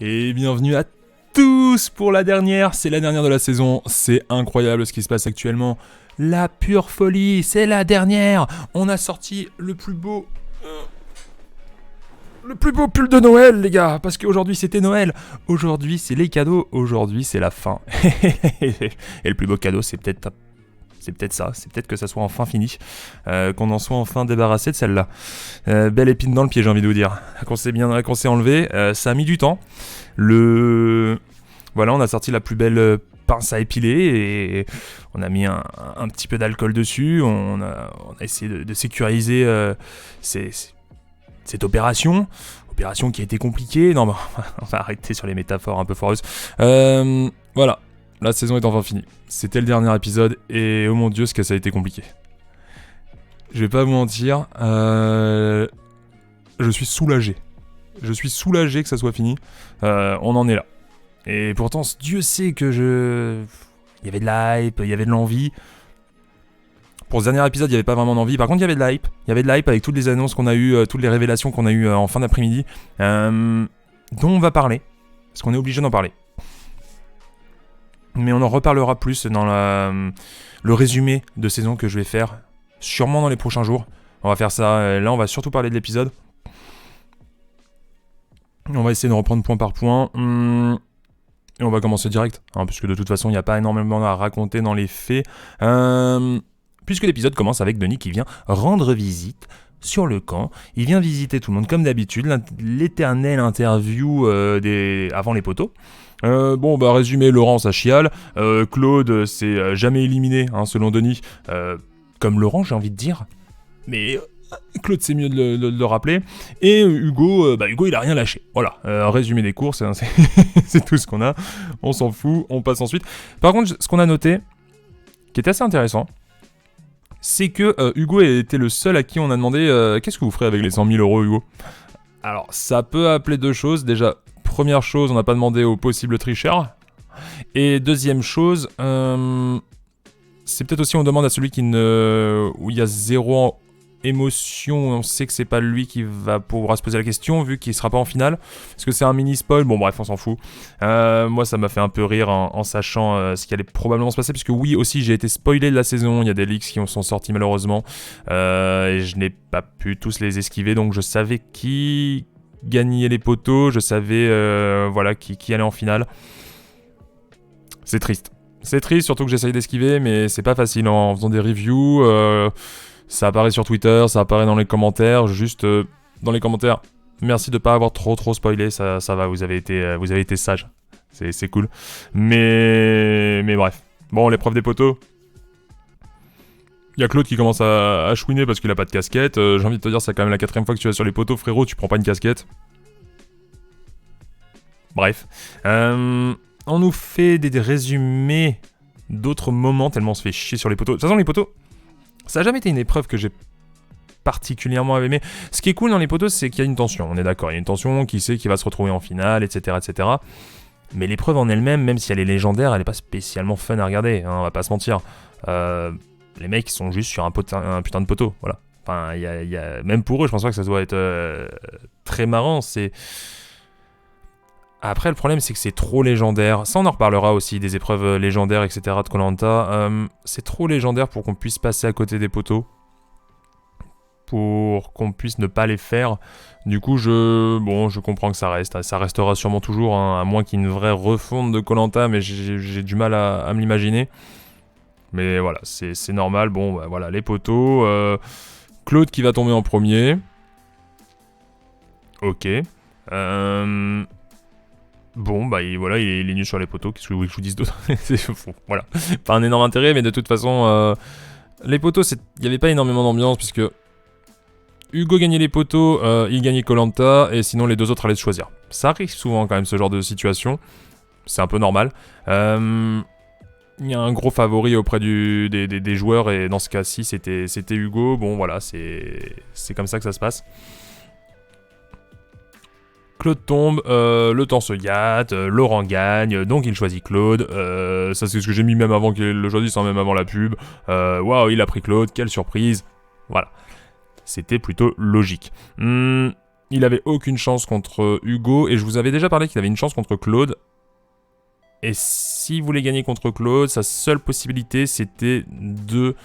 Et bienvenue à tous pour la dernière, c'est la dernière de la saison, c'est incroyable ce qui se passe actuellement, la pure folie, c'est la dernière, on a sorti le plus beau pull de Noël les gars, parce qu'aujourd'hui c'était Noël, aujourd'hui c'est les cadeaux, aujourd'hui c'est la fin, et le plus beau cadeau c'est peut-être ça, c'est peut-être que ça soit enfin fini, qu'on en soit enfin débarrassé de celle-là. Belle épine dans le pied, j'ai envie de vous dire. Qu'on s'est enlevé, ça a mis du temps. Voilà, on a sorti la plus belle pince à épiler et on a mis un petit peu d'alcool dessus. On a essayé de sécuriser cette opération qui a été compliquée. Non, on va arrêter sur les métaphores un peu foireuses. Voilà. La saison est enfin finie. C'était le dernier épisode et oh mon dieu, ce que ça a été compliqué. Je vais pas vous mentir, je suis soulagé. Je suis soulagé que ça soit fini. On en est là. Et pourtant, Dieu sait que il y avait de la hype, il y avait de l'envie. Pour ce dernier épisode, il n'y avait pas vraiment d'envie. Par contre, il y avait de la hype. Il y avait de la hype avec toutes les annonces qu'on a eues, toutes les révélations qu'on a eues en fin d'après-midi, dont on va parler. Parce qu'on est obligé d'en parler. Mais on en reparlera plus dans le résumé de saison que je vais faire, sûrement dans les prochains jours. On va faire ça, là on va surtout parler de l'épisode. On va essayer de reprendre point par point. Et on va commencer direct, puisque de toute façon il n'y a pas énormément à raconter dans les faits. Puisque l'épisode commence avec Denis qui vient rendre visite sur le camp. Il vient visiter tout le monde comme d'habitude, l'éternelle interview avant les poteaux. Résumé, Laurent ça chiale, Claude c'est jamais éliminé selon Denis, comme Laurent j'ai envie de dire, mais Claude c'est mieux de le rappeler, et Hugo il a rien lâché, voilà, résumé des courses, c'est tout ce qu'on a, on s'en fout, on passe ensuite. Par contre ce qu'on a noté, qui est assez intéressant, c'est que Hugo était le seul à qui on a demandé qu'est-ce que vous ferez avec les 100 000 € Hugo. Alors ça peut appeler deux choses, déjà. Première chose, on n'a pas demandé aux possibles tricheurs. Et deuxième chose, c'est peut-être aussi on demande à celui où il y a zéro émotion, on sait que c'est pas lui qui va pouvoir se poser la question vu qu'il sera pas en finale. Est-ce que c'est un mini spoil ? Bon bref, on s'en fout. Moi ça m'a fait un peu rire en sachant ce qui allait probablement se passer, puisque oui aussi j'ai été spoilé de la saison, il y a des leaks qui sont sortis malheureusement, et je n'ai pas pu tous les esquiver, donc je savais qui gagner les poteaux, je savais qui allait en finale. C'est triste, surtout que j'essaye d'esquiver, mais c'est pas facile en faisant des reviews. Ça apparaît sur Twitter, ça apparaît dans les commentaires, juste dans les commentaires. Merci de pas avoir trop spoilé, ça va, vous avez été sage, c'est cool. Mais bref, bon, l'épreuve des poteaux. Il y a Claude qui commence à chouiner parce qu'il a pas de casquette. J'ai envie de te dire, c'est quand même la 4ème fois que tu vas sur les poteaux, frérot, tu prends pas une casquette. Bref. On nous fait des résumés d'autres moments, tellement on se fait chier sur les poteaux. De toute façon, les poteaux, ça a jamais été une épreuve que j'ai particulièrement aimée. Ce qui est cool dans les poteaux, c'est qu'il y a une tension, on est d'accord. Il y a une tension, qui sait qui va se retrouver en finale, etc. etc. Mais l'épreuve en elle-même, même si elle est légendaire, elle est pas spécialement fun à regarder, on va pas se mentir. Les mecs sont juste sur un putain de poteau, voilà. Enfin, même pour eux, je pense pas que ça doit être très marrant. Après, le problème, c'est que c'est trop légendaire. Ça, on en reparlera aussi, des épreuves légendaires, etc. de Koh-Lanta. C'est trop légendaire pour qu'on puisse passer à côté des poteaux. Pour qu'on puisse ne pas les faire. Du coup, je comprends que ça reste. Ça restera sûrement toujours, à moins qu'il y ait une vraie refonte de Koh-Lanta, mais j'ai du mal à me l'imaginer. Mais voilà, c'est normal. Bon, voilà, les poteaux. Claude qui va tomber en premier. Ok. Bon, il est nul sur les poteaux. Qu'est-ce que vous voulez que je vous dise d'autre ? Voilà. Pas un énorme intérêt, mais de toute façon, les poteaux, il n'y avait pas énormément d'ambiance, puisque Hugo gagnait les poteaux, il gagnait Koh-Lanta, et sinon les deux autres allaient se choisir. Ça arrive souvent quand même, ce genre de situation. C'est un peu normal. Il y a un gros favori auprès des joueurs, et dans ce cas-ci, c'était Hugo. Bon, voilà, c'est comme ça que ça se passe. Claude tombe, le temps se gâte, Laurent gagne, donc il choisit Claude. Ça, c'est ce que j'ai mis même avant qu'il le choisisse, même avant la pub. Waouh, il a pris Claude, quelle surprise. Voilà. C'était plutôt logique. il avait aucune chance contre Hugo, et je vous avais déjà parlé qu'il avait une chance contre Claude. Et s'il voulait gagner contre Claude, sa seule possibilité, c'était de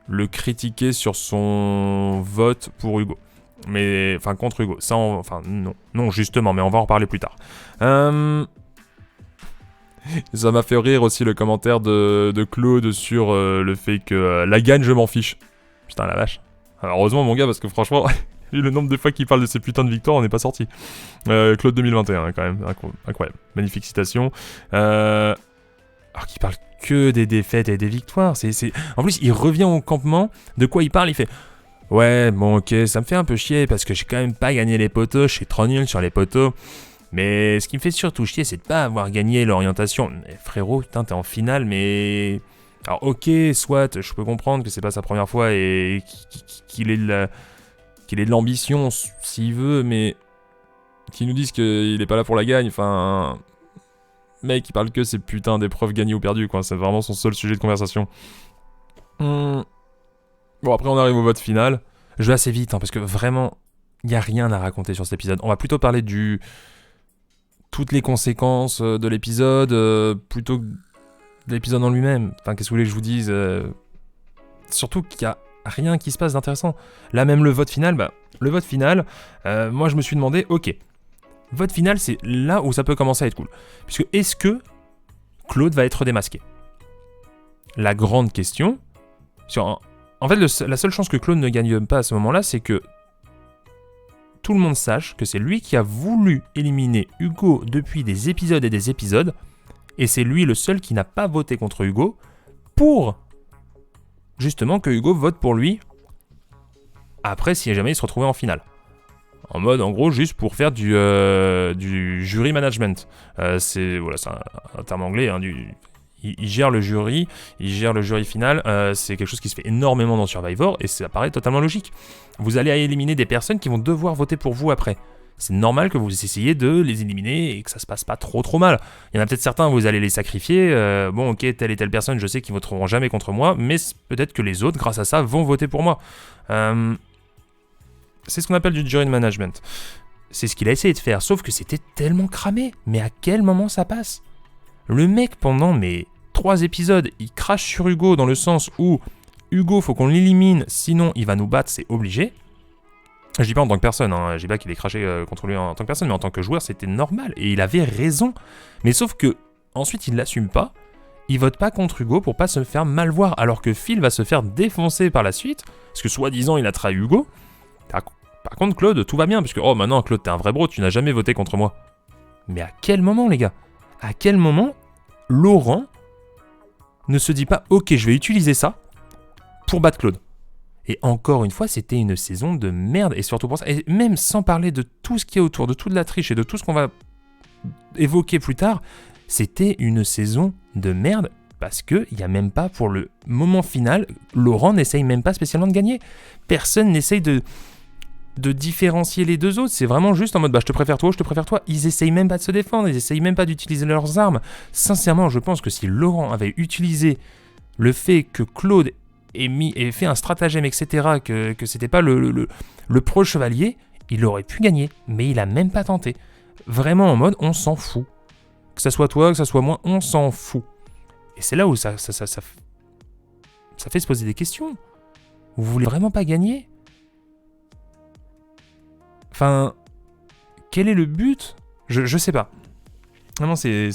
le critiquer sur son vote pour Hugo. Mais, enfin, contre Hugo. Ça, non, justement, mais on va en reparler plus tard. Ça m'a fait rire aussi le commentaire de Claude sur le fait que la gagne, je m'en fiche. Putain, la vache. Alors, heureusement, mon gars, parce que franchement, vu le nombre de fois qu'il parle de ces putains de victoires, on n'est pas sorti. Claude 2021, quand même, incroyable. Magnifique citation. Alors qu'il parle que des défaites et des victoires. En plus, il revient au campement. De quoi il parle? Il fait... Ouais, bon, ok, ça me fait un peu chier parce que j'ai quand même pas gagné les poteaux. Je suis trop nul sur les poteaux. Mais ce qui me fait surtout chier, c'est de pas avoir gagné l'orientation. Mais frérot, putain, t'es en finale, mais... Alors ok, soit, je peux comprendre que c'est pas sa première fois et qu'il ait de l'ambition s'il veut, mais... Qu'ils nous disent qu'il est pas là pour la gagne, enfin... Mec, il parle que ces putains d'épreuves gagnées ou perdues, quoi. C'est vraiment son seul sujet de conversation. Bon, après on arrive au vote final. Je vais assez vite, hein, parce que vraiment, il n'y a rien à raconter sur cet épisode. On va plutôt parler toutes les conséquences de l'épisode, plutôt que de l'épisode en lui-même. Enfin, qu'est-ce que vous voulez que je vous dise Surtout qu'il n'y a rien qui se passe d'intéressant. Là, même le vote final, moi je me suis demandé, ok, vote final, c'est là où ça peut commencer à être cool. Puisque est-ce que Claude va être démasqué? La grande question, en fait, la seule chance que Claude ne gagne pas à ce moment-là, c'est que tout le monde sache que c'est lui qui a voulu éliminer Hugo depuis des épisodes et des épisodes, et c'est lui le seul qui n'a pas voté contre Hugo pour justement que Hugo vote pour lui après si jamais il se retrouvait en finale. En mode, en gros, juste pour faire du jury management. C'est un terme anglais, hein, il gère le jury, final. C'est quelque chose qui se fait énormément dans Survivor et ça paraît totalement logique. Vous allez éliminer des personnes qui vont devoir voter pour vous après. C'est normal que vous essayiez de les éliminer et que ça se passe pas trop mal. Il y en a peut-être certains, vous allez les sacrifier. Bon, ok, telle et telle personne, je sais qu'ils voteront jamais contre moi, mais peut-être que les autres, grâce à ça, vont voter pour moi. C'est ce qu'on appelle du jury management. C'est ce qu'il a essayé de faire, sauf que c'était tellement cramé. Mais à quel moment ça passe ? Le mec, pendant 3 épisodes, il crache sur Hugo dans le sens où Hugo, faut qu'on l'élimine, sinon il va nous battre, c'est obligé. Je dis pas en tant que personne, je dis pas qu'il ait craché contre lui en tant que personne, mais en tant que joueur, c'était normal. Et il avait raison. Mais sauf que, ensuite, il l'assume pas. Il vote pas contre Hugo pour pas se faire mal voir, alors que Phil va se faire défoncer par la suite, parce que soi-disant, il a trahi Hugo. Par contre, Claude, tout va bien, puisque, oh, maintenant, Claude, t'es un vrai bro, tu n'as jamais voté contre moi. Mais à quel moment, les gars ? À quel moment, Laurent ne se dit pas, ok, je vais utiliser ça pour battre Claude ? Et encore une fois, c'était une saison de merde, et surtout pour ça, et même sans parler de tout ce qui est autour, de toute la triche et de tout ce qu'on va évoquer plus tard, c'était une saison de merde, parce qu'il n'y a même pas, pour le moment final, Laurent n'essaye même pas spécialement de gagner. Personne n'essaye de différencier les deux autres, c'est vraiment juste en mode, je te préfère toi, ils essayent même pas de se défendre, ils essayent même pas d'utiliser leurs armes. Sincèrement, je pense que si Laurent avait utilisé le fait que Claude ait fait un stratagème, etc., que c'était pas le pro chevalier, il aurait pu gagner, mais il a même pas tenté. Vraiment en mode, on s'en fout. Que ça soit toi, que ça soit moi, on s'en fout. Et c'est là où ça fait se poser des questions. Vous voulez vraiment pas gagner ? Enfin, quel est le but ? Je sais pas. Vraiment, c'est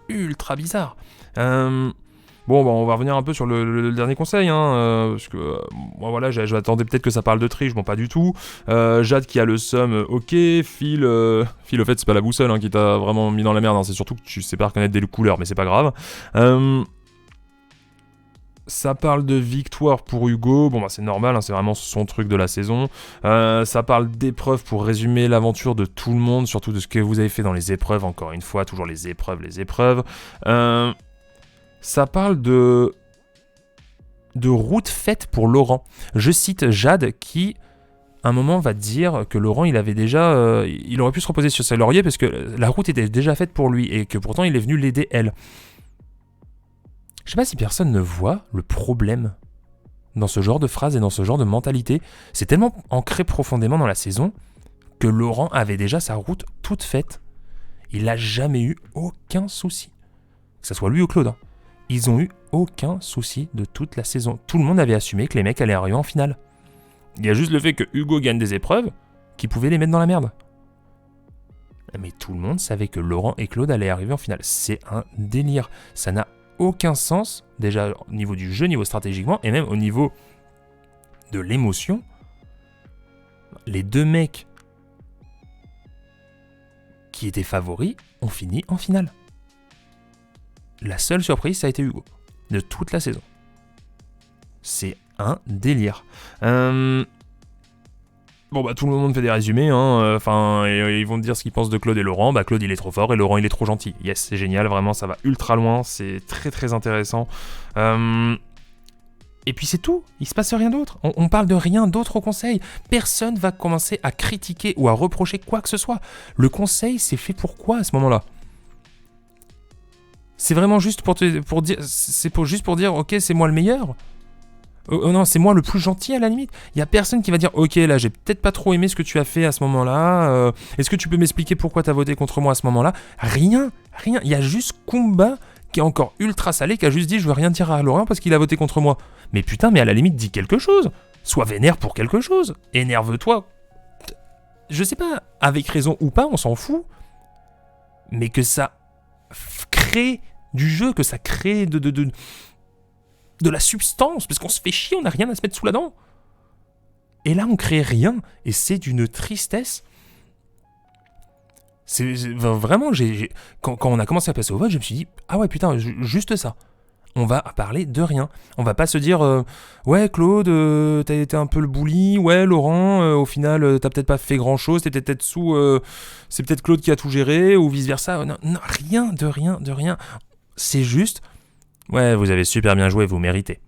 ultra bizarre. Bon, on va revenir un peu sur le dernier conseil, parce que voilà, j'attendais peut-être que ça parle de triche, bon, pas du tout. Jade qui a le seum, ok. Phil, au fait, c'est pas la boussole qui t'a vraiment mis dans la merde, c'est surtout que tu sais pas reconnaître des couleurs, mais c'est pas grave. Ça parle de victoire pour Hugo, bon c'est normal, c'est vraiment son truc de la saison. Ça parle d'épreuves pour résumer l'aventure de tout le monde, surtout de ce que vous avez fait dans les épreuves, encore une fois, toujours les épreuves. Ça parle de route faite pour Laurent. Je cite Jade qui, à un moment, va dire que Laurent, il avait déjà... il aurait pu se reposer sur ses lauriers parce que la route était déjà faite pour lui et que pourtant il est venu l'aider elle. Je sais pas si personne ne voit le problème dans ce genre de phrase et dans ce genre de mentalité. C'est tellement ancré profondément dans la saison que Laurent avait déjà sa route toute faite. Il n'a jamais eu aucun souci. Que ce soit lui ou Claude. Hein. Ils ont eu aucun souci de toute la saison. Tout le monde avait assumé que les mecs allaient arriver en finale. Il y a juste le fait que Hugo gagne des épreuves qui pouvaient les mettre dans la merde. Mais tout le monde savait que Laurent et Claude allaient arriver en finale. C'est un délire. Ça n'a aucun sens, déjà au niveau du jeu, niveau stratégiquement, et même au niveau de l'émotion. Les deux mecs qui étaient favoris ont fini en finale. La seule surprise, ça a été Hugo, de toute la saison. C'est un délire. Bon bah tout le monde fait des résumés, hein. Ils vont te dire ce qu'ils pensent de Claude et Laurent. Bah Claude il est trop fort et Laurent il est trop gentil. Yes, c'est génial, vraiment ça va ultra loin, c'est très très intéressant. Et puis c'est tout, il se passe rien d'autre. On parle de rien d'autre au conseil. Personne va commencer à critiquer ou à reprocher quoi que ce soit. Le conseil c'est fait pour quoi à ce moment-là ? C'est vraiment juste pour dire ok c'est moi le meilleur. Non, c'est moi le plus gentil à la limite. Il y a personne qui va dire ok là j'ai peut-être pas trop aimé ce que tu as fait à ce moment-là. Est-ce que tu peux m'expliquer pourquoi tu as voté contre moi à ce moment-là ? Rien. Il y a juste Kumba qui est encore ultra salé, qui a juste dit je veux rien dire à Laurent parce qu'il a voté contre moi. Mais putain, mais à la limite dis quelque chose. Sois vénère pour quelque chose. Énerve-toi. Je sais pas, avec raison ou pas, on s'en fout. Mais que ça crée du jeu, que ça crée de la substance, parce qu'on se fait chier, on n'a rien à se mettre sous la dent. Et là, on crée rien, et c'est d'une tristesse. Vraiment, quand on a commencé à passer au vote, je me suis dit, ah ouais, putain, juste ça. On va parler de rien. On va pas se dire, ouais, Claude, t'as été un peu le bully, ouais, Laurent, au final, t'as peut-être pas fait grand-chose, t'étais peut-être sous... c'est peut-être Claude qui a tout géré, ou vice-versa. Non, rien de rien. C'est juste... Ouais, vous avez super bien joué, vous méritez.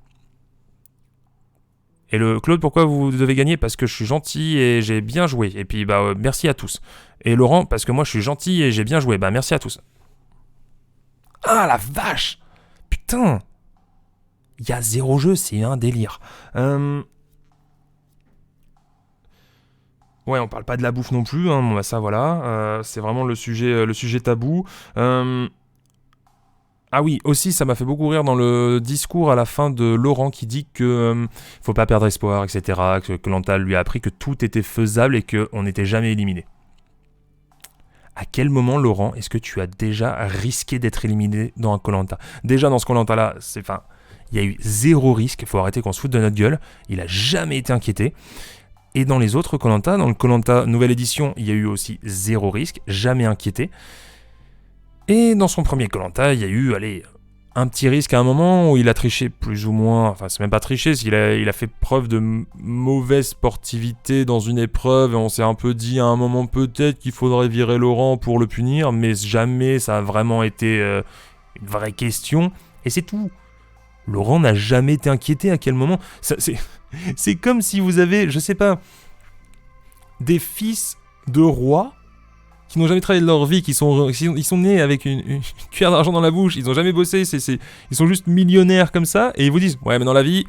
Et le Claude, pourquoi vous devez gagner ? Parce que je suis gentil et j'ai bien joué. Et puis, merci à tous. Et Laurent, parce que moi, je suis gentil et j'ai bien joué. Merci à tous. Ah, la vache ! Putain ! Il y a 0 jeu, c'est un délire. Ouais, on parle pas de la bouffe non plus. Hein. Bon, ça, voilà. C'est vraiment le sujet tabou. Ah oui, aussi, ça m'a fait beaucoup rire dans le discours à la fin de Laurent qui dit que faut pas perdre espoir, etc. Que Koh-Lanta lui a appris que tout était faisable et qu'on n'était jamais éliminé. À quel moment, Laurent, est-ce que tu as déjà risqué d'être éliminé dans un Koh-Lanta ? Déjà, dans ce Koh-Lanta-là, il y a eu 0 risque. Il faut arrêter qu'on se foute de notre gueule. Il a jamais été inquiété. Et dans les autres Koh-Lanta, dans le Koh-Lanta nouvelle édition, il y a eu aussi 0 risque, jamais inquiété. Et dans son premier Koh-Lanta, il y a eu, un petit risque à un moment où il a triché plus ou moins, enfin c'est même pas triché, il a fait preuve de mauvaise sportivité dans une épreuve et on s'est un peu dit à un moment peut-être qu'il faudrait virer Laurent pour le punir, mais jamais ça a vraiment été une vraie question, et c'est tout. Laurent n'a jamais été inquiété à quel moment. C'est comme si vous avez, je sais pas, des fils de rois qui n'ont jamais travaillé de leur vie, ils sont nés avec une cuillère d'argent dans la bouche, ils n'ont jamais bossé, ils sont juste millionnaires comme ça, et ils vous disent « Ouais, mais dans la vie,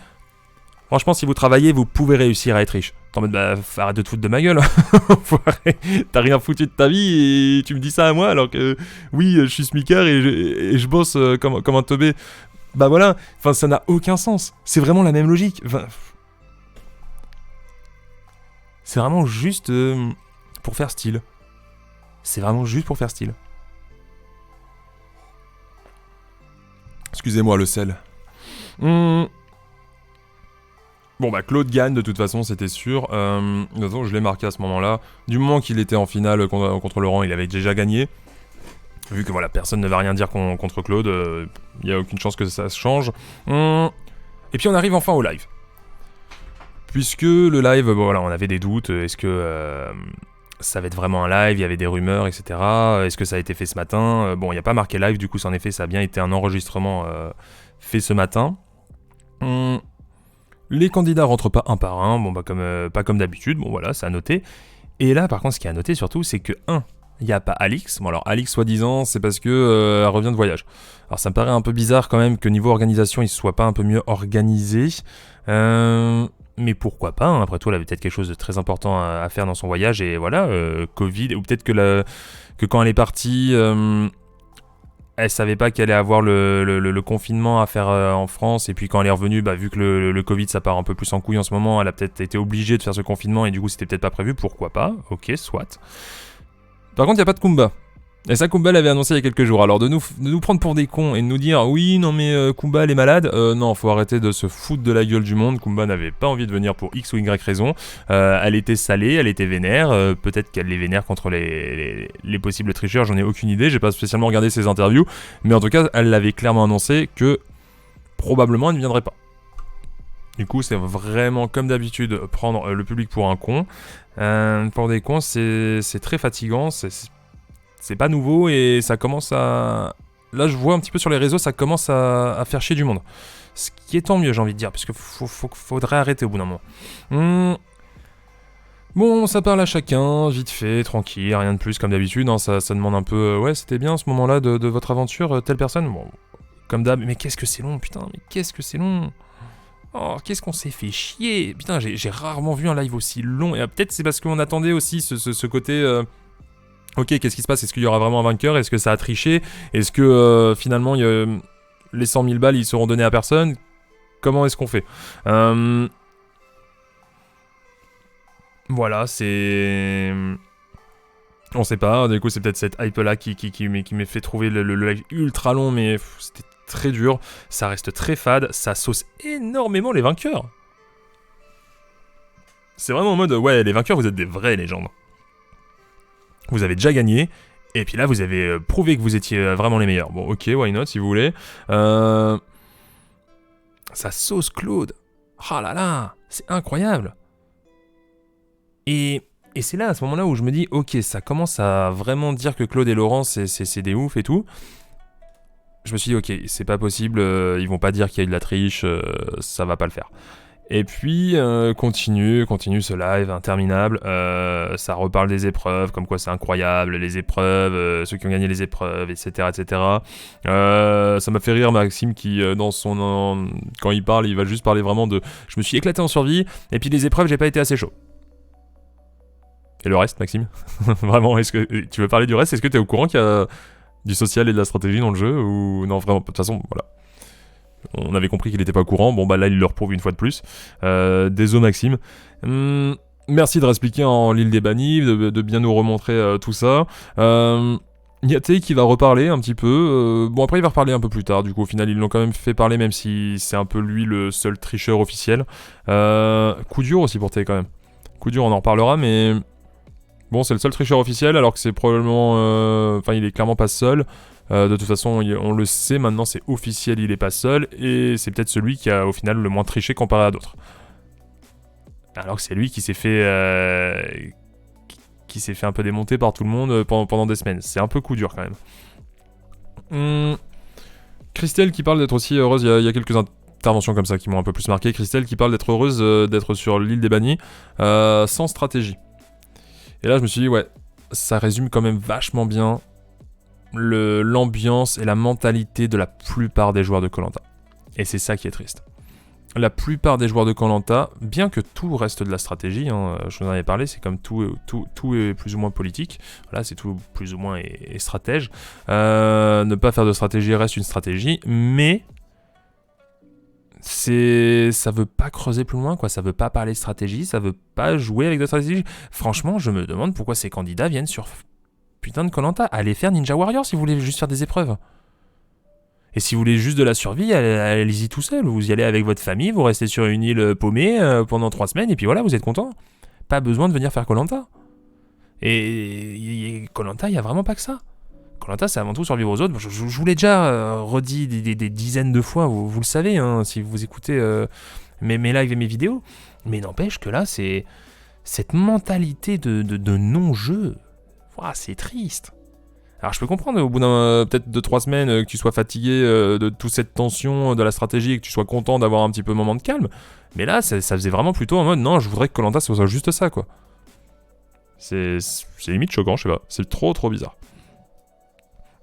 franchement, si vous travaillez, vous pouvez réussir à être riche. » T'en mode « arrête de te foutre de ma gueule, t'as rien foutu de ta vie, et tu me dis ça à moi, alors que, oui, je suis smicard et je bosse comme un teubé. » Bah voilà, enfin, ça n'a aucun sens. C'est vraiment la même logique. Enfin, c'est vraiment juste pour faire style. C'est vraiment juste pour faire style. Excusez-moi le sel. Bon Claude gagne de toute façon, c'était sûr. De toute façon, je l'ai marqué à ce moment-là. Du moment qu'il était en finale contre Laurent, il avait déjà gagné. Vu que voilà, personne ne va rien dire contre Claude, il n'y a aucune chance que ça se change. Et puis on arrive enfin au live. Puisque le live, on avait des doutes. Est-ce que ça va être vraiment un live ? Il y avait des rumeurs, etc. Est-ce que ça a été fait ce matin ? Il n'y a pas marqué live, du coup, en effet, ça a bien été un enregistrement fait ce matin. Les candidats rentrent pas un par un, pas comme d'habitude, c'est à noter. Et là, par contre, ce qui est à noter surtout, c'est que, il n'y a pas Alix. Alors, Alix, soi-disant, c'est parce que elle revient de voyage. Alors, ça me paraît un peu bizarre quand même que niveau organisation, il ne soit pas un peu mieux organisé. Mais pourquoi pas, hein. Après tout, elle avait peut-être quelque chose de très important à faire dans son voyage, et voilà, Covid, ou peut-être que quand elle est partie, elle savait pas qu'elle allait avoir le confinement à faire en France, et puis quand elle est revenue, vu que le Covid ça part un peu plus en couille en ce moment, elle a peut-être été obligée de faire ce confinement, et du coup c'était peut-être pas prévu, pourquoi pas, ok, soit. Par contre, il n'y a pas de Kumba. Et ça, Kumba l'avait annoncé il y a quelques jours. Alors de nous prendre pour des cons et de nous dire oui, non mais Kumba elle est malade, non, faut arrêter de se foutre de la gueule du monde. Kumba n'avait pas envie de venir pour X ou Y raison. Elle était salée, elle était vénère. Peut-être qu'elle les vénère contre les possibles tricheurs, j'en ai aucune idée. J'ai pas spécialement regardé ses interviews, mais en tout cas, elle l'avait clairement annoncé que probablement elle ne viendrait pas. Du coup, c'est vraiment comme d'habitude prendre le public pour un con. Pour des cons, c'est très fatigant. C'est pas nouveau et ça commence à... Là, je vois un petit peu sur les réseaux, ça commence à faire chier du monde. Ce qui est tant mieux, j'ai envie de dire, parce qu'il faudrait arrêter au bout d'un moment. Bon, ça parle à chacun, vite fait, tranquille, rien de plus comme d'habitude. Hein, ça demande un peu... ouais, c'était bien ce moment-là de votre aventure, telle personne. Bon, comme d'hab, mais qu'est-ce que c'est long, putain, mais qu'est-ce que c'est long. Oh, qu'est-ce qu'on s'est fait chier. Putain, j'ai rarement vu un live aussi long. Et peut-être c'est parce qu'on attendait aussi ce côté... Ok, qu'est-ce qui se passe? Est-ce qu'il y aura vraiment un vainqueur? Est-ce que ça a triché? Est-ce que finalement les 100 000 balles ils seront donnés à personne? Comment est-ce qu'on fait? Voilà, c'est... On sait pas, du coup c'est peut-être cette hype là qui m'a fait trouver le live ultra long, mais c'était très dur, ça reste très fade, ça sauce énormément les vainqueurs. C'est vraiment en mode, ouais, les vainqueurs vous êtes des vraies légendes. Vous avez déjà gagné, et puis là vous avez prouvé que vous étiez vraiment les meilleurs. Bon, ok, why not si vous voulez. Ça sauce Claude. Ah là là, c'est incroyable. Et c'est là, à ce moment-là, où je me dis, ok, ça commence à vraiment dire que Claude et Laurent, c'est des oufs et tout. Je me suis dit, ok, c'est pas possible, ils vont pas dire qu'il y a eu de la triche, ça va pas le faire. Et puis, continue ce live interminable, ça reparle des épreuves, comme quoi c'est incroyable, les épreuves, ceux qui ont gagné les épreuves, etc. etc. Ça m'a fait rire Maxime qui, quand il parle, il va juste parler vraiment de « je me suis éclaté en survie, et puis les épreuves, j'ai pas été assez chaud ». Et le reste, Maxime? Vraiment, est-ce que tu veux parler du reste? Est-ce que t'es au courant qu'il y a du social et de la stratégie dans le jeu? Ou non, vraiment, de toute façon, voilà. On avait compris qu'il était pas au courant. Bon, là, il le reprouve une fois de plus. Désolé, Maxime. Merci de réexpliquer en l'île des bannis, de bien nous remontrer tout ça. Yaté qui va reparler un petit peu. Bon, après, il va reparler un peu plus tard. Du coup, au final, ils l'ont quand même fait parler, même si c'est un peu lui le seul tricheur officiel. Coup dur aussi pour T quand même. Coup dur, on en reparlera, mais... Bon, c'est le seul tricheur officiel, alors que c'est probablement... Enfin, il est clairement pas seul. De toute façon, on le sait, maintenant c'est officiel, il est pas seul. Et c'est peut-être celui qui a au final le moins triché comparé à d'autres. Alors que c'est lui qui s'est fait... qui s'est fait un peu démonter par tout le monde pendant des semaines. C'est un peu coup dur quand même. Christelle qui parle d'être aussi heureuse, il y a quelques interventions comme ça qui m'ont un peu plus marqué. Christelle qui parle d'être heureuse d'être sur l'île des bannis sans stratégie. Et là je me suis dit ouais, ça résume quand même vachement bien l'ambiance et la mentalité de la plupart des joueurs de Koh-Lanta. Et c'est ça qui est triste. La plupart des joueurs de Koh-Lanta, bien que tout reste de la stratégie, hein, je vous en avais parlé, c'est comme tout est plus ou moins politique, voilà, c'est tout plus ou moins est stratège. Ne pas faire de stratégie reste une stratégie, mais ça veut pas creuser plus loin, quoi. Ça veut pas parler de stratégie, ça veut pas jouer avec de stratégie. Franchement, je me demande pourquoi ces candidats viennent sur putain de Koh-Lanta. Allez faire Ninja Warrior si vous voulez juste faire des épreuves. Et si vous voulez juste de la survie, allez-y tout seul. Vous y allez avec votre famille, vous restez sur une île paumée pendant 3 semaines, et puis voilà, vous êtes content. Pas besoin de venir faire Koh-Lanta. Et Koh-Lanta, il n'y a vraiment pas que ça. Koh-Lanta, c'est avant tout survivre aux autres. Je vous l'ai déjà redit des dizaines de fois, vous le savez, hein, si vous écoutez mes lives et mes vidéos. Mais n'empêche que là, c'est cette mentalité de non-jeu. Ouah, c'est triste. Alors je peux comprendre au bout d'un peut-être de 3 semaines que tu sois fatigué de toute cette tension de la stratégie et que tu sois content d'avoir un petit peu un moment de calme. Mais là, ça faisait vraiment plutôt en mode non, je voudrais que Koh-Lanta soit juste ça, quoi. C'est limite choquant, je sais pas. C'est trop bizarre.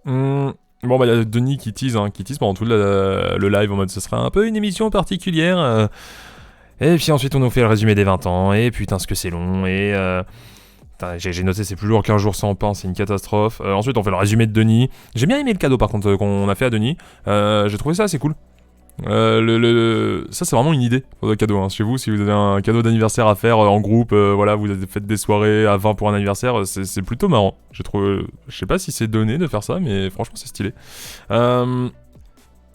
Bon, bah, il y a Denis qui tease pendant tout le live en mode ce sera un peu une émission particulière. Et puis ensuite, on nous fait le résumé des 20 ans. Et putain, ce que c'est long. Et j'ai noté, c'est plus lourd qu'un jour sans pain, c'est une catastrophe. Ensuite, on fait le résumé de Denis. J'ai bien aimé le cadeau, par contre, qu'on a fait à Denis. J'ai trouvé ça assez cool. Ça, c'est vraiment une idée pour le cadeau. Hein. Chez vous, si vous avez un cadeau d'anniversaire à faire en groupe, voilà, vous faites des soirées à 20 pour un anniversaire, c'est plutôt marrant. J'ai trouvé, je sais pas si c'est donné de faire ça, mais franchement, c'est stylé.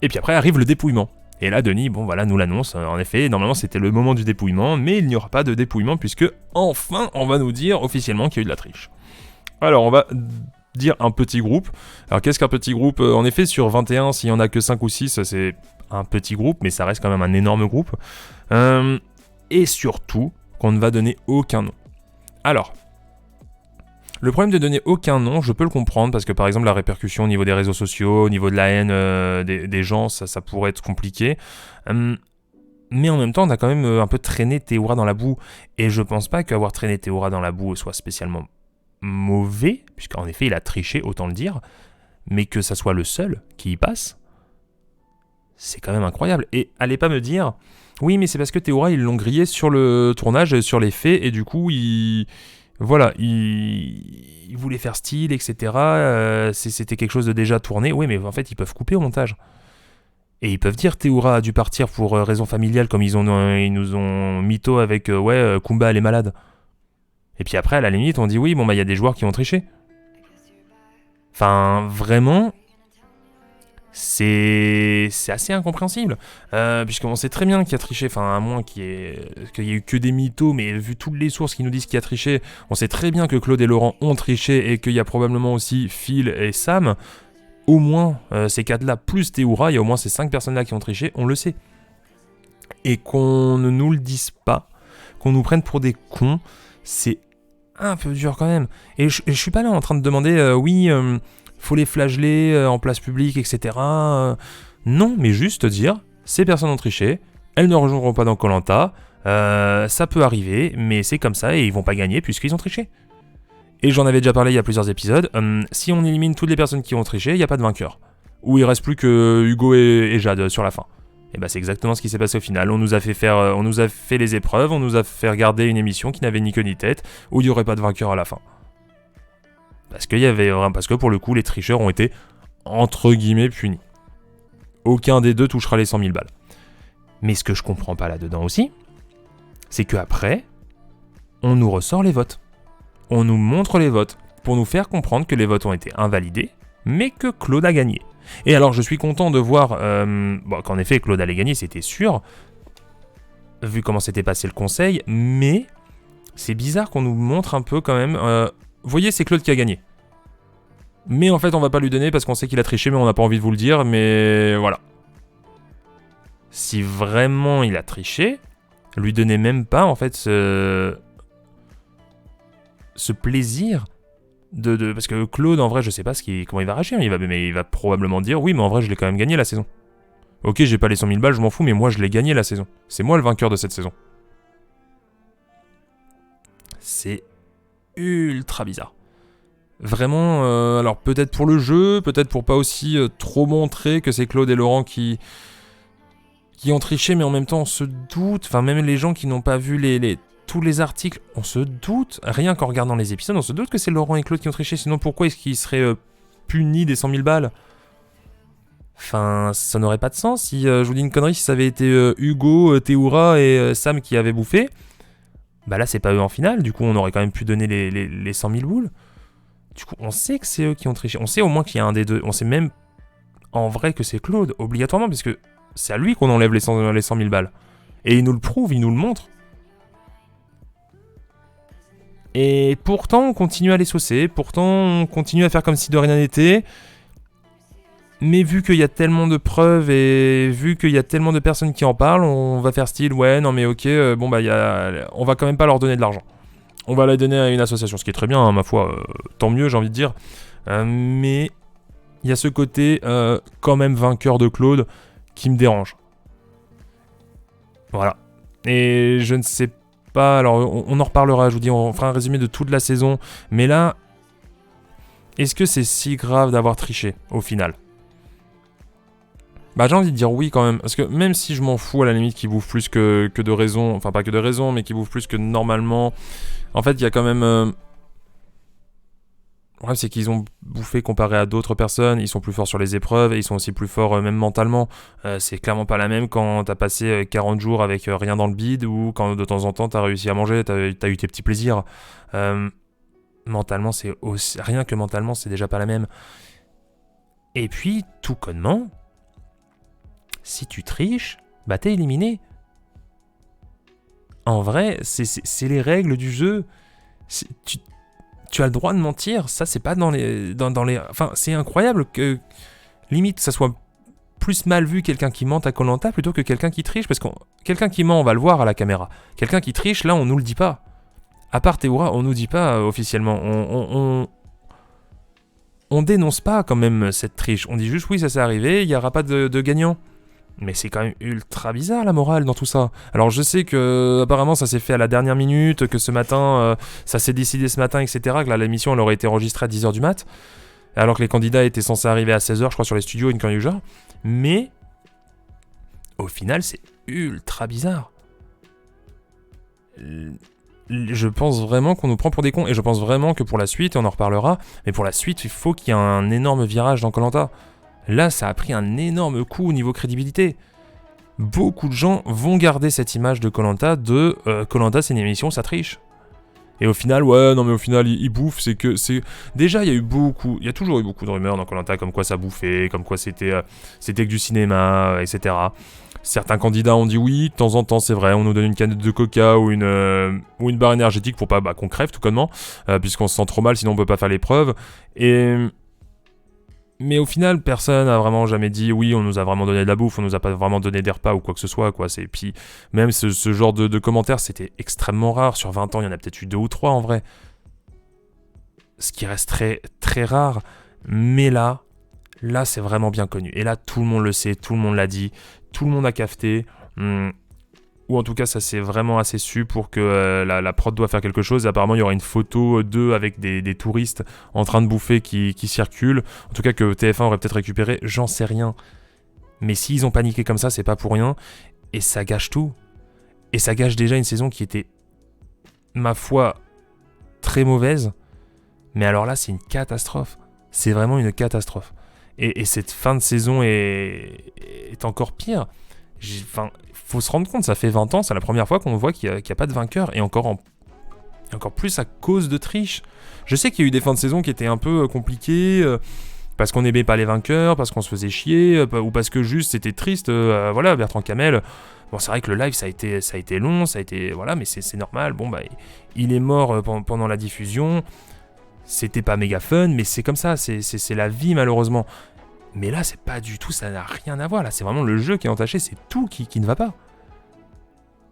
Et puis après arrive le dépouillement. Et là, Denis, bon voilà, nous l'annonce. En effet, normalement, c'était le moment du dépouillement, mais il n'y aura pas de dépouillement puisque enfin, on va nous dire officiellement qu'il y a eu de la triche. Alors, on va dire un petit groupe. Alors, qu'est-ce qu'un petit groupe ? En effet, sur 21, s'il y en a que 5 ou 6, c'est un petit groupe, mais ça reste quand même un énorme groupe. Et surtout, qu'on ne va donner aucun nom. Alors, le problème de donner aucun nom, je peux le comprendre, parce que par exemple, la répercussion au niveau des réseaux sociaux, au niveau de la haine des gens, ça pourrait être compliqué. Mais en même temps, on a quand même un peu traîné Théoura dans la boue. Et je pense pas qu'avoir traîné Théoura dans la boue soit spécialement mauvais, puisqu'en effet, il a triché, autant le dire. Mais que ça soit le seul qui y passe, c'est quand même incroyable. Et allez pas me dire, oui, mais c'est parce que Théoura, ils l'ont grillé sur le tournage, sur les faits, et du coup, il voulait faire style, etc. C'était quelque chose de déjà tourné. Oui, mais en fait, ils peuvent couper au montage. Et ils peuvent dire Théoura a dû partir pour raison familiale, comme ils nous ont mytho avec Kumba, elle est malade. Et puis après, à la limite, on dit oui, bon, bah, il y a des joueurs qui ont triché. Enfin, vraiment, c'est assez incompréhensible. Puisqu'on sait très bien qu'il y a triché, enfin, à moins qu'il y ait eu que des mythos, mais vu toutes les sources qui nous disent qu'il y a triché, on sait très bien que Claude et Laurent ont triché et qu'il y a probablement aussi Phil et Sam. Au moins ces 4-là, plus Théoura, il y a au moins ces 5 personnes-là qui ont triché, on le sait. Et qu'on ne nous le dise pas, qu'on nous prenne pour des cons, c'est un peu dur quand même. Et je suis pas là en train de demander, faut les flageller en place publique, etc. Non, mais juste dire, ces personnes ont triché, elles ne rejoindront pas dans Koh-Lanta, ça peut arriver, mais c'est comme ça et ils vont pas gagner puisqu'ils ont triché. Et j'en avais déjà parlé il y a plusieurs épisodes, si on élimine toutes les personnes qui ont triché, il n'y a pas de vainqueur. Ou il reste plus que Hugo et Jade sur la fin. Et bah c'est exactement ce qui s'est passé au final. On nous a fait les épreuves, on nous a fait regarder une émission qui n'avait ni queue ni tête, où il n'y aurait pas de vainqueur à la fin. Parce que pour le coup, les tricheurs ont été entre guillemets punis. Aucun des deux touchera les 100 000 balles. Mais ce que je comprends pas là-dedans aussi, c'est qu'après, on nous ressort les votes. On nous montre les votes pour nous faire comprendre que les votes ont été invalidés, mais que Claude a gagné. Et alors je suis content de voir qu'en effet Claude allait gagner, c'était sûr, vu comment s'était passé le conseil, mais c'est bizarre qu'on nous montre un peu quand même, vous voyez c'est Claude qui a gagné. Mais en fait on va pas lui donner parce qu'on sait qu'il a triché, mais on n'a pas envie de vous le dire, mais voilà. Si vraiment il a triché, lui donnez même pas en fait ce plaisir parce que Claude en vrai je sais pas comment il va réagir, mais il va probablement dire oui mais en vrai je l'ai quand même gagné la saison. Ok j'ai pas les 100 000 balles je m'en fous mais moi je l'ai gagné la saison. C'est moi le vainqueur de cette saison. C'est ultra bizarre. Vraiment, alors peut-être pour le jeu, peut-être pour pas aussi trop montrer que c'est Claude et Laurent qui ont triché, mais en même temps on se doute, enfin même les gens qui n'ont pas vu tous les articles, on se doute, rien qu'en regardant les épisodes, on se doute que c'est Laurent et Claude qui ont triché, sinon pourquoi est-ce qu'ils seraient punis des 100 000 balles ? Enfin, ça n'aurait pas de sens, si je vous dis une connerie, si ça avait été Hugo, Théoura et Sam qui avaient bouffé, bah là c'est pas eux en finale, du coup on aurait quand même pu donner les 100 000 boules. Du coup on sait que c'est eux qui ont triché, on sait au moins qu'il y a un des deux, on sait même en vrai que c'est Claude, obligatoirement, parce que c'est à lui qu'on enlève les 100 000 balles. Et il nous le prouve, il nous le montre. Et pourtant, on continue à les saucer, pourtant, on continue à faire comme si de rien n'était. Mais vu qu'il y a tellement de preuves et vu qu'il y a tellement de personnes qui en parlent, on va faire style, ouais, non mais ok, on va quand même pas leur donner de l'argent. On va la donner à une association, ce qui est très bien, hein, ma foi, tant mieux, j'ai envie de dire. Mais il y a ce côté, quand même vainqueur de Claude, qui me dérange. Voilà. Et je ne sais pas, alors on en reparlera, je vous dis, on fera un résumé de toute la saison, mais là, est-ce que c'est si grave d'avoir triché, au final ? Bah j'ai envie de dire oui quand même, parce que même si je m'en fous à la limite qu'ils bouffent plus que de raison, enfin pas que de raison, mais qu'ils bouffent plus que normalement, en fait il y a quand même... Le problème c'est qu'ils ont bouffé comparé à d'autres personnes, ils sont plus forts sur les épreuves, et ils sont aussi plus forts même mentalement. C'est clairement pas la même quand t'as passé 40 jours avec rien dans le bide, ou quand de temps en temps t'as réussi à manger, t'as eu tes petits plaisirs. Mentalement c'est aussi... Rien que mentalement c'est déjà pas la même. Et puis, tout connement... Si tu triches, bah t'es éliminé. En vrai, c'est les règles du jeu. Tu as le droit de mentir, ça c'est pas dans les... Enfin, c'est incroyable que, limite, ça soit plus mal vu quelqu'un qui ment à Koh-Lanta plutôt que quelqu'un qui triche, parce que quelqu'un qui ment, on va le voir à la caméra. Quelqu'un qui triche, là, on nous le dit pas. À part Théoura, on nous dit pas officiellement. On dénonce pas quand même cette triche. On dit juste, oui, ça s'est arrivé, il n'y aura pas de gagnant. Mais c'est quand même ultra bizarre la morale dans tout ça. Alors je sais que apparemment ça s'est fait à la dernière minute, que ce matin, ça s'est décidé ce matin, etc. Que là l'émission elle aurait été enregistrée à 10h du mat, alors que les candidats étaient censés arriver à 16h je crois sur les studios, une connerie du genre. Mais au final c'est ultra bizarre. Je pense vraiment qu'on nous prend pour des cons, et je pense vraiment que pour la suite, et on en reparlera, mais pour la suite il faut qu'il y ait un énorme virage dans Koh-Lanta. Là, ça a pris un énorme coup au niveau crédibilité. Beaucoup de gens vont garder cette image de Koh-Lanta de Koh-Lanta, c'est une émission, ça triche. Et au final, ouais, non mais au final, ils bouffent, c'est que... Déjà, il y a toujours eu beaucoup de rumeurs dans Koh-Lanta, comme quoi ça bouffait, comme quoi c'était que du cinéma, etc. Certains candidats ont dit oui, de temps en temps, c'est vrai, on nous donne une canette de coca ou une barre énergétique pour pas qu'on crève, tout connement, puisqu'on se sent trop mal, sinon on peut pas faire l'épreuve. Mais au final, personne n'a vraiment jamais dit oui, on nous a vraiment donné de la bouffe, on nous a pas vraiment donné des repas ou quoi que ce soit, quoi. Puis même ce genre de commentaires, c'était extrêmement rare. Sur 20 ans, il y en a peut-être eu 2 ou 3 en vrai. Ce qui reste très, très rare. Mais là, c'est vraiment bien connu. Et là, tout le monde le sait, tout le monde l'a dit, tout le monde a cafeté. Ou en tout cas, ça c'est vraiment assez su pour que la prod doit faire quelque chose. Et apparemment, il y aura une photo d'eux avec des touristes en train de bouffer qui circulent. En tout cas, que TF1 aurait peut-être récupéré, j'en sais rien. Mais s'ils ont paniqué comme ça, c'est pas pour rien. Et ça gâche tout. Et ça gâche déjà une saison qui était, ma foi, très mauvaise. Mais alors là, c'est une catastrophe. C'est vraiment une catastrophe. Et cette fin de saison est encore pire. Faut se rendre compte, ça fait 20 ans, c'est la première fois qu'on voit qu'il n'y a pas de vainqueur, et encore plus à cause de triche. Je sais qu'il y a eu des fins de saison qui étaient un peu compliquées, parce qu'on n'aimait pas les vainqueurs, parce qu'on se faisait chier, ou parce que juste c'était triste. Voilà, Bertrand Camel, bon c'est vrai que le live ça a été long, voilà, mais c'est normal, bon bah il est mort pendant la diffusion, c'était pas méga fun, mais c'est comme ça, c'est la vie malheureusement. Mais là, c'est pas du tout, ça n'a rien à voir. Là, c'est vraiment le jeu qui est entaché, c'est tout qui ne va pas.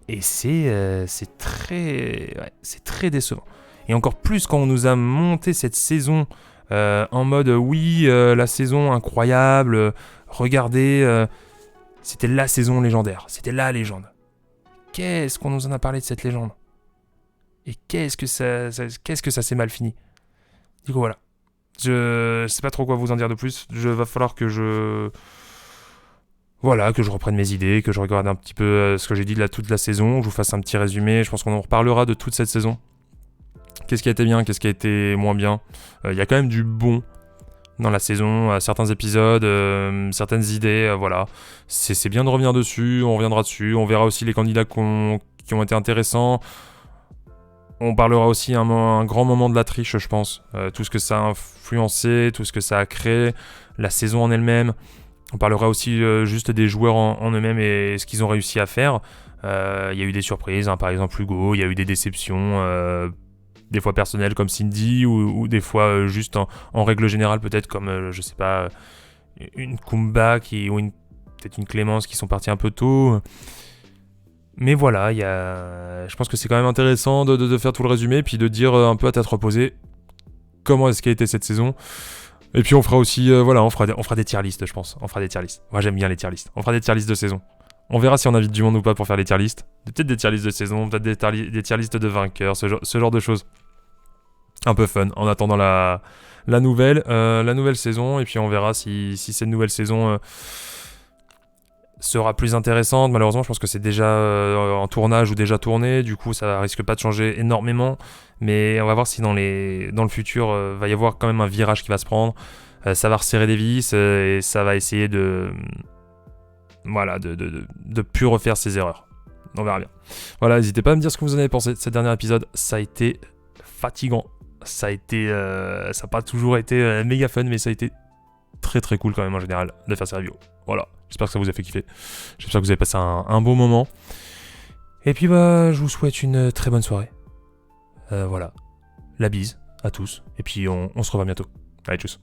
Et c'est très décevant. Et encore plus quand on nous a monté cette saison en mode oui, la saison incroyable, regardez, c'était la saison légendaire, c'était la légende. Qu'est-ce qu'on nous en a parlé de cette légende? Et qu'est-ce que ça s'est mal fini? Du coup, voilà. Je sais pas trop quoi vous en dire de plus. Va falloir que je reprenne mes idées, que je regarde un petit peu ce que j'ai dit de toute la saison, que je vous fasse un petit résumé. Je pense qu'on en reparlera de toute cette saison. Qu'est-ce qui a été bien, qu'est-ce qui a été moins bien. Il y a quand même du bon dans la saison, certains épisodes, certaines idées, voilà. C'est bien de revenir dessus, on reviendra dessus. On verra aussi les candidats qui ont été intéressants. On parlera aussi un grand moment de la triche, je pense. Tout ce que ça a influencé, tout ce que ça a créé, la saison en elle-même. On parlera aussi juste des joueurs en eux-mêmes et ce qu'ils ont réussi à faire. Il y a eu des surprises, par exemple Hugo, il y a eu des déceptions, des fois personnelles comme Cindy, ou des fois juste en règle générale, peut-être comme, je sais pas, une Kumba ou peut-être une Clémence qui sont partis un peu tôt. Mais voilà, je pense que c'est quand même intéressant de faire tout le résumé, puis de dire un peu à tête reposée comment est-ce qu'a été cette saison. Et puis on fera aussi, on fera des tier lists, je pense. On fera des tier lists. Moi j'aime bien les tier lists. On fera des tier lists de saison. On verra si on invite du monde ou pas pour faire les tier lists. Peut-être des tier lists de saison, peut-être des tier lists de vainqueurs, ce genre de choses. Un peu fun, en attendant la nouvelle saison. Et puis on verra si cette nouvelle saison sera plus intéressante. Malheureusement, je pense que c'est déjà en tournage ou déjà tourné. Du coup, ça risque pas de changer énormément. Mais on va voir si dans le futur, va y avoir quand même un virage qui va se prendre. Ça va resserrer des vis et ça va essayer de plus refaire ses erreurs. On verra bien. Voilà, n'hésitez pas à me dire ce que vous en avez pensé de ce dernier épisode. Ça a été fatigant. Ça n'a pas toujours été méga fun, mais ça a été très très cool quand même en général de faire ces reviews. Voilà, j'espère que ça vous a fait kiffer. J'espère que vous avez passé un bon moment. Et puis je vous souhaite une très bonne soirée. Voilà, la bise à tous. Et puis on se revoit bientôt. Allez, tchuss.